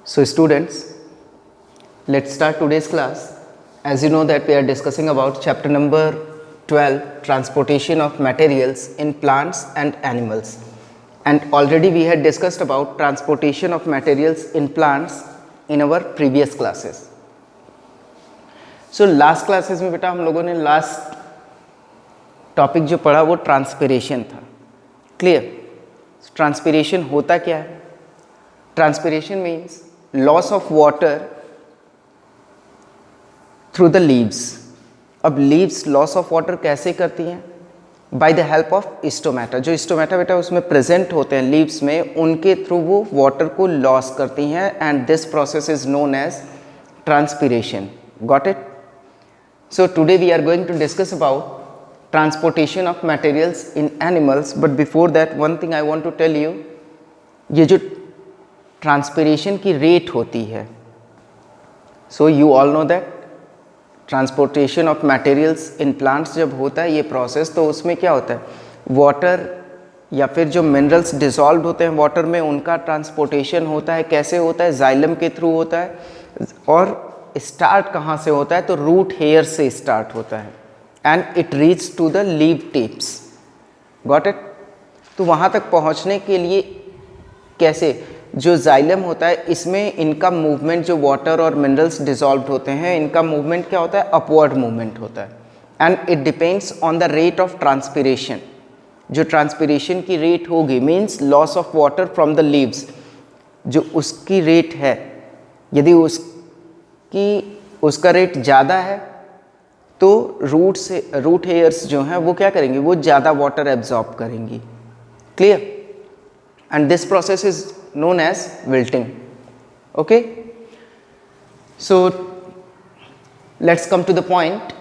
So students, let's start today's class. As you know that we are discussing about chapter number 12, transportation of materials in plants and animals. And already we had discussed about transportation of materials in plants in our previous classes. So last classes में बेटा हम लोगों ने last topic जो पढ़ा वो transpiration था. Clear? Transpiration होता क्या है? Transpiration means loss of water through the leaves. अब लीव्स लॉस ऑफ वाटर कैसे करती हैं? By the help of stomata. जो स्टोमेटा बेटा उसमें प्रेजेंट होते हैं लीव्स में, उनके थ्रू वो वाटर को लॉस करती हैं and this process is known as transpiration. Got it? So today we are going to discuss about transportation of materials in animals, but before that one thing I want to tell you, ये जो transpiration की rate होती है, so you all know that transportation of materials in plants जब होता है ये process, तो उसमें क्या होता है, water या फिर जो minerals dissolved होते हैं water में उनका transportation होता है. कैसे होता है? जाइलम के थ्रू होता है. और स्टार्ट कहाँ से होता है? तो रूट हेयर से स्टार्ट होता है and it reach to the leaf tips. Got it? तो वहाँ तक पहुँचने के लिए कैसे, जो जाइलम होता है इसमें इनका मूवमेंट, जो वाटर और मिनरल्स डिसॉल्व्ड होते हैं इनका मूवमेंट क्या होता है? अपवर्ड मूवमेंट होता है and it depends on the rate of transpiration. जो ट्रांसपिरेशन की रेट होगी means loss of water from the leaves, जो उसकी रेट है, यदि उसका रेट ज़्यादा है तो रूट हेयर्स जो हैं वो क्या करेंगे? वो ज़्यादा वाटर एब्जॉर्ब करेंगी. Clear? And this process is known as wilting. Okay, so let's come to the point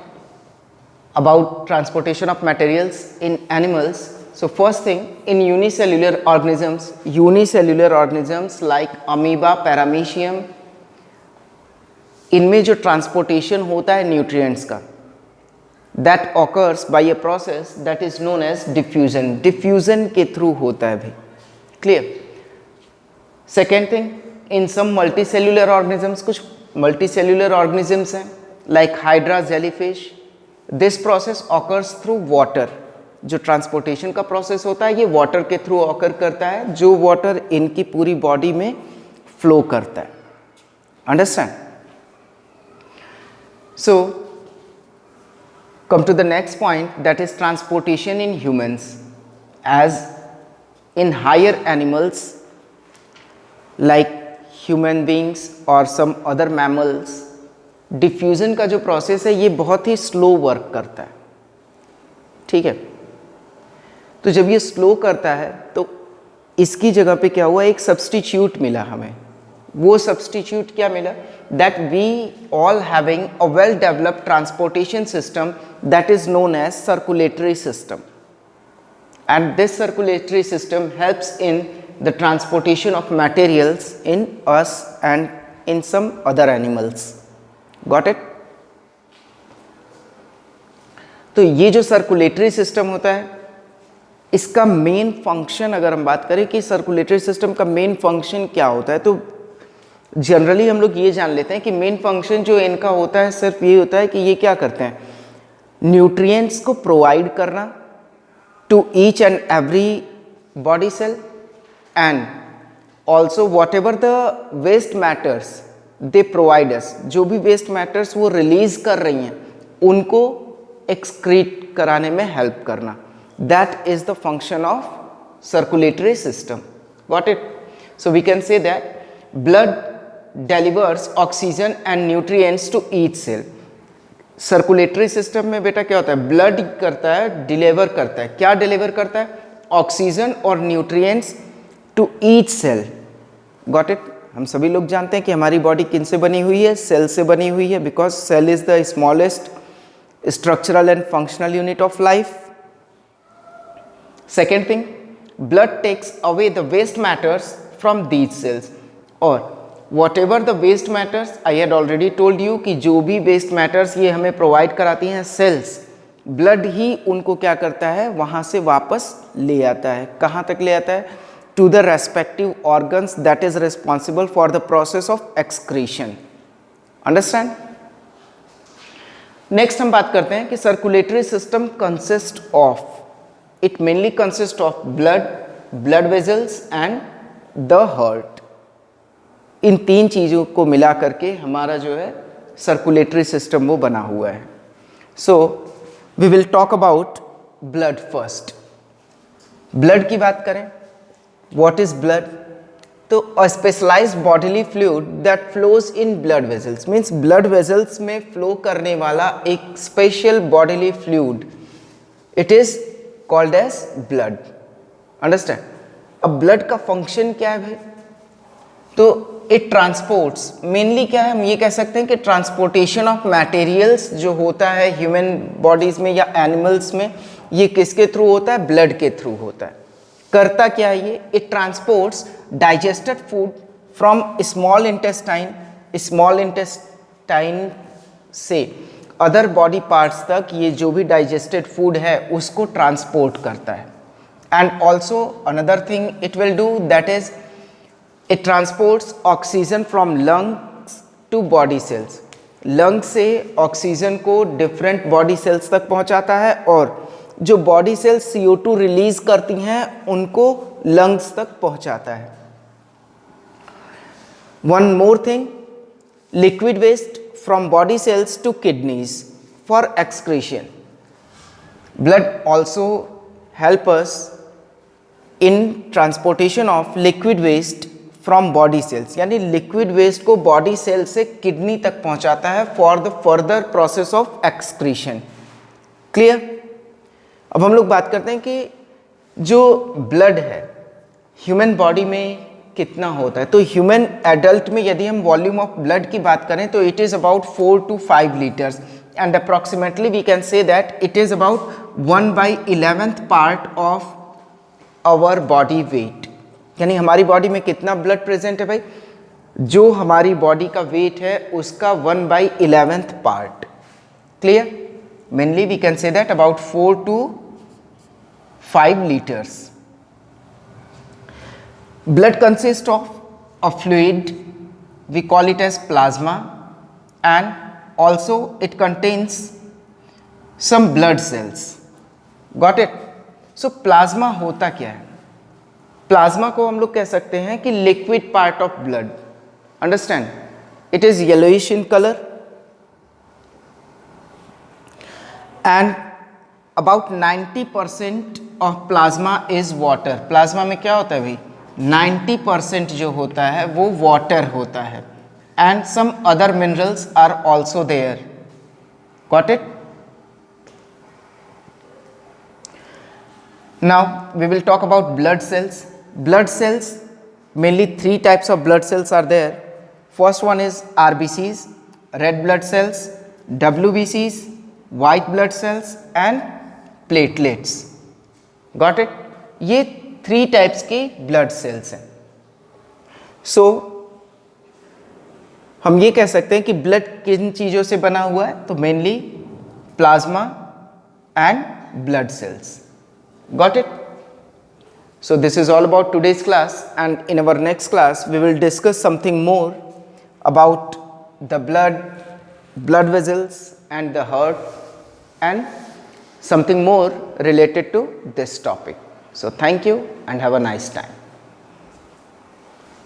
about transportation of materials in animals. So first thing, in unicellular organisms like amoeba, paramecium, इनमें जो transportation होता है nutrients का, that occurs by a process that is known as diffusion. Diffusion के through होता है भाई. Clear? Second thing, in some multicellular organisms, कुछ मल्टीसेल्यूलर ऑर्गेनिजम्स हैं like hydra, jellyfish, this process occurs through water. जो ट्रांसपोर्टेशन का process होता है ये वाटर के थ्रू ऑकर करता है, जो वाटर इनकी पूरी बॉडी में फ्लो करता है. Understand? So come to the next point, that is transportation in humans. As in higher animals like human beings or some other mammals, diffusion का जो process है ये बहुत ही slow work करता है. ठीक है? तो जब ये slow करता है तो इसकी जगह पे क्या हुआ? एक substitute मिला हमें. वो सब्सटीट्यूट क्या मिला? That we all having a well developed transportation system that is known as circulatory system. And this circulatory system helps in the transportation of materials in us and in some other animals. Got it? तो ये जो circulatory system होता है इसका main function, अगर हम बात करें कि सर्कुलेटरी सिस्टम का मेन फंक्शन क्या होता है, तो जनरली हम लोग ये जान लेते हैं कि मेन फंक्शन जो इनका होता है सिर्फ ये होता है कि ये क्या करते हैं? न्यूट्रिएंट्स को प्रोवाइड करना to each and every body cell and also whatever the waste matters they provide us. जो भी वेस्ट मैटर्स वो रिलीज कर रही हैं उनको एक्सक्रीट कराने में हेल्प करना. That is the function of circulatory system. Got it? So we can say that blood delivers oxygen and nutrients to each cell. Circulatory system में बेटा क्या होता है? ब्लड करता है, डिलीवर करता है. क्या डिलीवर करता है? ऑक्सीजन और nutrients to each cell. Got it? हम सभी लोग जानते हैं कि हमारी बॉडी किन से बनी हुई है? सेल से बनी हुई है, because cell is the smallest structural and functional unit of life. Second thing, blood takes away the waste matters from these cells. और whatever the waste matters, I had already told you कि जो भी waste matters ये हमें provide कराती हैं sales, blood ही उनको क्या करता है? वहाँ से वापस ले आता है. कहाँ तक ले आता है? to the respective organs that is responsible for the process of excretion. Understand? Next हम बात करते हैं कि circulatory system consists of, it mainly consists of blood, blood vessels and the heart. इन तीन चीज़ों को मिला करके हमारा जो है सर्कुलेटरी सिस्टम वो बना हुआ है. So we will talk about blood first. Blood की बात करें, व्हाट इज ब्लड? तो a specialised bodily fluid that flows in blood vessels, means blood vessels में फ्लो करने वाला एक special bodily fluid, it is called as blood. Understand? अब blood का फंक्शन क्या है भाई? तो इट ट्रांसपोर्ट्स, मेनली क्या है, हम ये कह सकते हैं कि ट्रांसपोर्टेशन ऑफ मटेरियल्स जो होता है ह्यूमन बॉडीज में या एनिमल्स में, ये किसके थ्रू होता है? ब्लड के थ्रू होता है. करता क्या है ये? It transports digested food from small intestine से अदर बॉडी पार्ट्स तक, ये जो भी डाइजेस्टेड फूड है उसको ट्रांसपोर्ट करता है. And also another thing it will do, that is it transports oxygen from lungs to body cells. Lung से ऑक्सीजन को डिफरेंट बॉडी सेल्स तक पहुंचाता है और जो बॉडी सेल्स CO2 रिलीज करती हैं उनको लंग्स तक पहुंचाता है. One more thing, liquid waste from body cells to kidneys for excretion. Blood also help us in transportation of liquid waste from body cells, यानी लिक्विड वेस्ट को body cell से kidney तक पहुंचाता है for the further process of excretion. Clear? अब हम लोग बात करते हैं कि जो ब्लड है ह्यूमन बॉडी में कितना होता है. तो ह्यूमन एडल्ट में यदि हम वॉल्यूम ऑफ ब्लड की बात करें तो it is about 4 to 5 litres and approximately we can say that it is about 1/11th part of our body weight. यानी हमारी बॉडी में कितना ब्लड प्रेजेंट है भाई? जो हमारी बॉडी का वेट है उसका 1/11th part. Clear? Mainly we can say that about 4 to 5 litres. Blood consist of a fluid, we call it as plasma, and also it contains some blood cells. Got it? So plasma होता क्या है? Plasma को हम लोग कह सकते हैं कि liquid part of blood. Understand? It is yellowish in colour and about 90% of plasma is water. Plasma में क्या होता है भाई? 90% जो होता है वो वाटर होता है and some other minerals are also there. Got it? Now we will talk about blood cells. Blood cells, mainly 3 types of blood cells are there. First one is RBCs, red blood cells, WBCs, white blood cells, and platelets. Got it? ये 3 types के blood cells हैं. So हम ये कह सकते हैं कि blood किन चीज़ों से बना हुआ है? तो mainly plasma and blood cells. Got it? So this is all about today's class, and in our next class we will discuss something more about the blood vessels and the heart and something more related to this topic. So thank you and have a nice time.